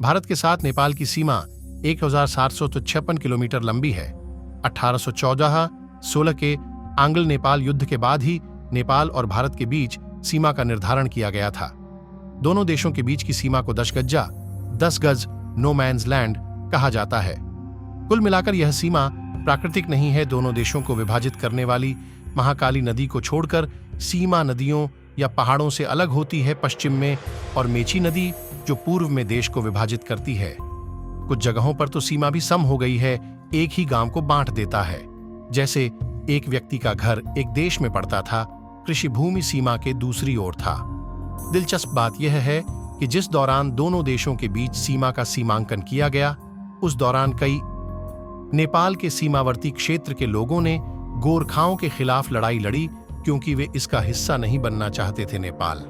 भारत के साथ नेपाल की सीमा 1756 किलोमीटर लंबी है। 1814-16 के आंग्ल नेपाल युद्ध के बाद ही नेपाल और भारत के बीच सीमा का निर्धारण किया गया था। दोनों देशों के बीच की सीमा को 10 गज नो मैन्स लैंड कहा जाता है। कुल मिलाकर यह सीमा प्राकृतिक नहीं है। दोनों देशों को विभाजित करने वाली महाकाली नदी को छोड़कर सीमा नदियों या पहाड़ों से अलग होती है पश्चिम में, और मेची नदी जो पूर्व में देश को विभाजित करती है। कुछ जगहों पर तो सीमा भी सम हो गई है, एक ही गांव को बांट देता है। जैसे एक व्यक्ति का घर एक देश में पड़ता था, कृषि भूमि सीमा के दूसरी ओर था। दिलचस्प बात यह है कि जिस दौरान दोनों देशों के बीच सीमा का सीमांकन किया गया, उस दौरान कई नेपाल के सीमावर्ती क्षेत्र के लोगों ने गोरखाओं के खिलाफ लड़ाई लड़ी, क्योंकि वे इसका हिस्सा नहीं बनना चाहते थे नेपाल।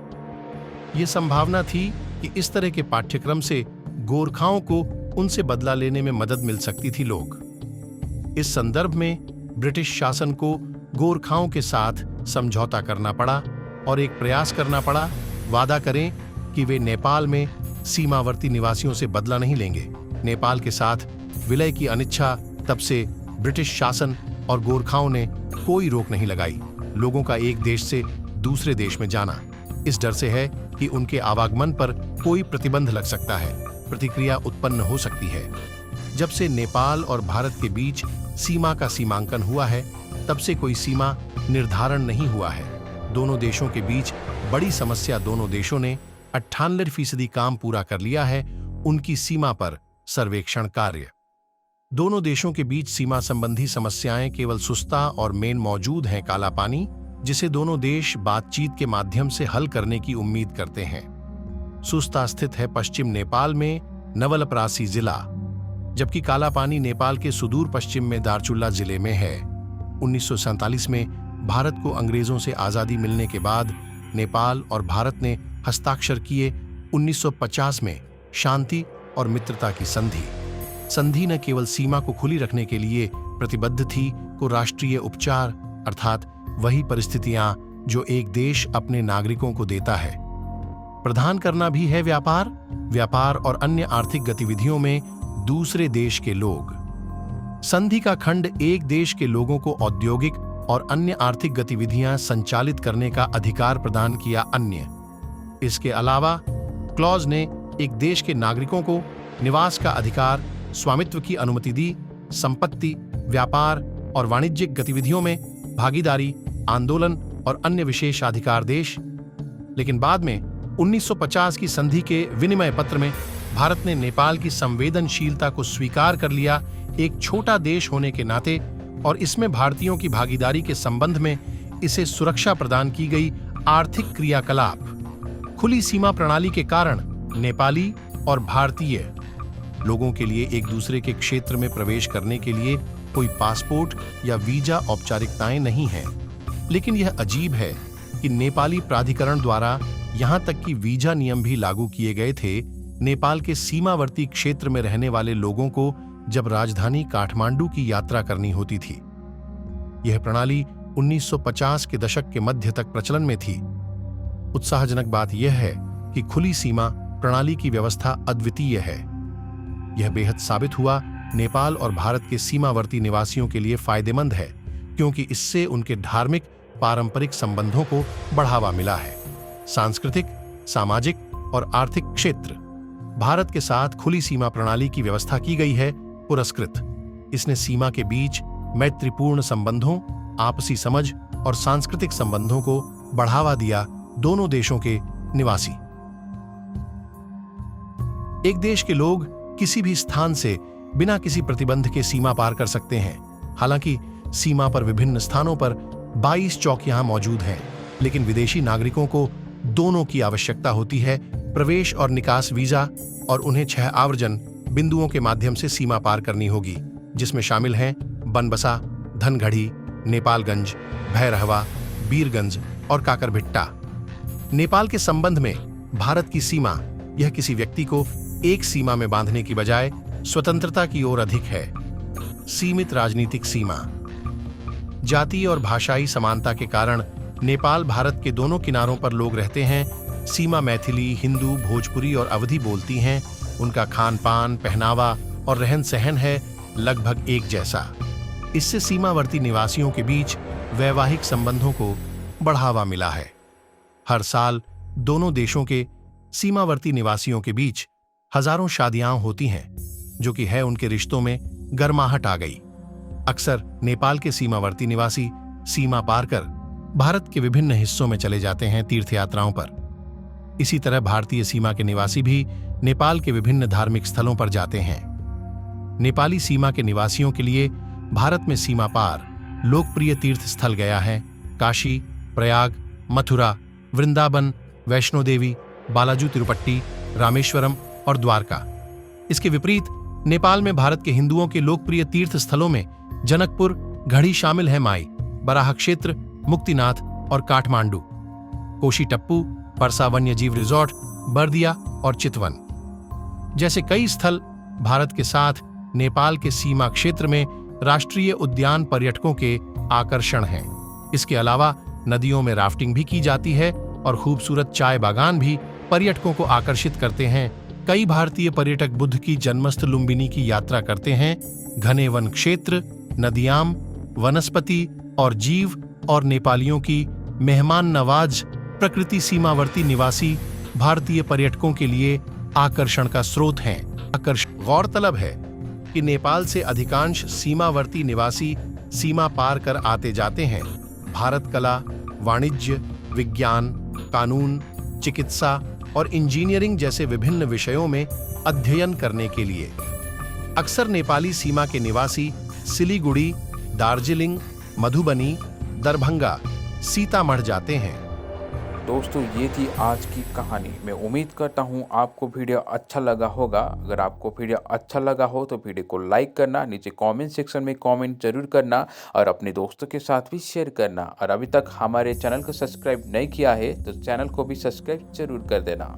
ये संभावना थी कि इस तरह के पाठ्यक्रम से गोरखाओं को उनसे बदला लेने में मदद मिल सकती थी। लोग इस संदर्भ में ब्रिटिश शासन को गोरखाओं के साथ समझौता करना पड़ा और एक प्रयास करना पड़ा, वादा करें कि वे नेपाल में सीमावर्ती निवासियों से बदला नहीं लेंगे। नेपाल के साथ विलय की अनिच्छा तब से ब्रिटिश शासन और गोरखाओं ने कोई रोक नहीं लगाई। लोगों का एक देश से दूसरे देश में जाना इस डर से है कि उनके आवागमन पर कोई प्रतिबंध लग सकता है, प्रतिक्रिया उत्पन्न हो सकती है। जब से नेपाल और भारत के बीच सीमा का सीमांकन हुआ है, तब से कोई सीमा निर्धारण नहीं हुआ है। दोनों देशों के बीच बड़ी समस्या, दोनों देशों ने 98% काम पूरा कर लिया है उनकी सीमा पर सर्वेक्षण कार्य। दोनों देशों के बीच सीमा संबंधी समस्याएं केवल सुस्ता और मेन मौजूद हैं काला पानी, जिसे दोनों देश बातचीत के माध्यम से हल करने की उम्मीद करते हैं। सुस्ता स्थित है पश्चिम नेपाल में नवलपरासी जिला, जबकि काला पानी नेपाल के सुदूर पश्चिम में दार्चुला जिले में है। 1947 में भारत को अंग्रेजों से आजादी मिलने के बाद नेपाल और भारत ने हस्ताक्षर किए 1950 में शांति और मित्रता की संधि। संधि न केवल सीमा को खुली रखने के लिए प्रतिबद्ध थी, को राष्ट्रीय उपचार अर्थात वही परिस्थितियां जो एक देश अपने नागरिकों को देता है, प्रदान करना भी है। व्यापार और अन्य आर्थिक गतिविधियों में दूसरे देश के लोग। संधि का खंड एक देश के लोगों को औद्योगिक और अन्य आर्थिक गतिविधियां संचालित करने का अधिकार प्रदान किया। अन्य इसके अलावा क्लॉज ने एक देश के नागरिकों को निवास का अधिकार, स्वामित्व की अनुमति दी, संपत्ति, व्यापार और वाणिज्यिक गतिविधियों में भागीदारी, आंदोलन और अन्य विशेषाधिकार देश। लेकिन बाद में 1950 की संधि के विनिमय पत्र में भारत ने नेपाल की संवेदनशीलता को स्वीकार कर लिया, एक छोटा देश होने के नाते, और इसमें भारतीयों की भागीदारी के संबंध में इसे सुरक्षा प्रदान की गई। आर्थिक क्रियाकलाप। खुली सीमा प्रणाली के कारण नेपाली और भारतीय लोगों के लिए एक दूसरे के क्षेत्र में प्रवेश करने के लिए कोई पासपोर्ट या वीजा औपचारिकताएं नहीं हैं। लेकिन यह अजीब है कि नेपाली प्राधिकरण द्वारा यहां तक कि वीजा नियम भी लागू किए गए थे नेपाल के सीमावर्ती क्षेत्र में रहने वाले लोगों को जब राजधानी काठमांडू की यात्रा करनी होती थी। यह प्रणाली 1950 के दशक के मध्य तक प्रचलन में थी। उत्साहजनक बात यह है कि खुली सीमा प्रणाली की व्यवस्था अद्वितीय है। यह बेहद साबित हुआ नेपाल और भारत के सीमावर्ती निवासियों के लिए फायदेमंद है, क्योंकि इससे उनके धार्मिक पारंपरिक संबंधों को बढ़ावा मिला है। सांस्कृतिक, सामाजिक और आर्थिक क्षेत्र। भारत के साथ खुली सीमा प्रणाली की व्यवस्था की गई है पुरस्कृत। इसने सीमा के बीच मैत्रीपूर्ण संबंधों, आपसी समझ और सांस्कृतिक संबंधों को बढ़ावा दिया। दोनों देशों के निवासी, एक देश के लोग किसी भी स्थान से बिना किसी प्रतिबंध के सीमा पार कर सकते हैं। हालांकि सीमा पर विभिन्न स्थानों पर 22 चौकियां मौजूद हैं, लेकिन विदेशी नागरिकों को दोनों की आवश्यकता होती है, प्रवेश और निकास वीजा, और उन्हें 6 आवर्जन बिंदुओं के माध्यम से सीमा पार करनी होगी, जिसमें शामिल हैं बनबसा, धनगढ़ी, नेपालगंज, भैरहवा, बीरगंज और काकरभिट्टा। नेपाल के संबंध में भारत की सीमा, यह किसी व्यक्ति को एक सीमा में बांधने की बजाय स्वतंत्रता की ओर अधिक है। सीमित राजनीतिक सीमा। जातीय और भाषाई समानता के कारण नेपाल भारत के दोनों किनारों पर लोग रहते हैं। सीमा मैथिली, हिंदू, भोजपुरी और अवधी बोलती हैं। उनका खान पान, पहनावा और रहन सहन है लगभग एक जैसा। इससे सीमावर्ती निवासियों के बीच वैवाहिक संबंधों को बढ़ावा मिला है। हर साल दोनों देशों के सीमावर्ती निवासियों के बीच हजारों शादियां होती हैं, जो कि है उनके रिश्तों में गर्माहट आ गई। अक्सर नेपाल के सीमावर्ती निवासी सीमा पार कर भारत के विभिन्न हिस्सों में चले जाते हैं तीर्थयात्राओं पर। इसी तरह भारतीय सीमा के निवासी भी नेपाल के विभिन्न धार्मिक स्थलों पर जाते हैं। नेपाली सीमा के निवासियों के लिए भारत में सीमा पार लोकप्रिय तीर्थ स्थल गया है काशी, प्रयाग, मथुरा, वृंदावन, वैष्णो देवी, बालाजू तिरुपट्टी, रामेश्वरम और द्वारका। इसके विपरीत नेपाल में भारत के हिंदुओं के लोकप्रिय तीर्थ स्थलों में जनकपुर, घड़ी शामिल है माई, बराह क्षेत्र, मुक्तिनाथ और काठमांडू, कोशी टप्पू, परसा वन्यजीव रिजॉर्ट, बर्दिया और चितवन जैसे कई स्थल भारत के साथ नेपाल के सीमा क्षेत्र में राष्ट्रीय उद्यान पर्यटकों के आकर्षण हैं। इसके अलावा नदियों में राफ्टिंग भी की जाती है और खूबसूरत चाय बागान भी पर्यटकों को आकर्षित करते हैं। कई भारतीय पर्यटक बुद्ध की जन्मस्थ लुम्बिनी की यात्रा करते हैं। घने वन क्षेत्र, नदियां, वनस्पति और जीव और नेपालियों की मेहमान नवाज प्रकृति सीमावर्ती निवासी भारतीय पर्यटकों के लिए आकर्षण का स्रोत हैं। गौरतलब है कि नेपाल से अधिकांश सीमावर्ती निवासी सीमा पार कर आते जाते हैं भारत कला, वाणिज्य, विज्ञान, कानून, चिकित्सा और इंजीनियरिंग जैसे विभिन्न विषयों में अध्ययन करने के लिए। अक्सर नेपाली सीमा के निवासी सिलीगुड़ी, दार्जिलिंग, मधुबनी, दरभंगा, सीतामढ़ जाते हैं। दोस्तों, ये थी आज की कहानी। मैं उम्मीद करता हूँ आपको वीडियो अच्छा लगा होगा। अगर आपको वीडियो अच्छा लगा हो तो वीडियो को लाइक करना, नीचे कमेंट सेक्शन में कमेंट जरूर करना और अपने दोस्तों के साथ भी शेयर करना। और अभी तक हमारे चैनल को सब्सक्राइब नहीं किया है तो चैनल को भी सब्सक्राइब जरूर कर देना।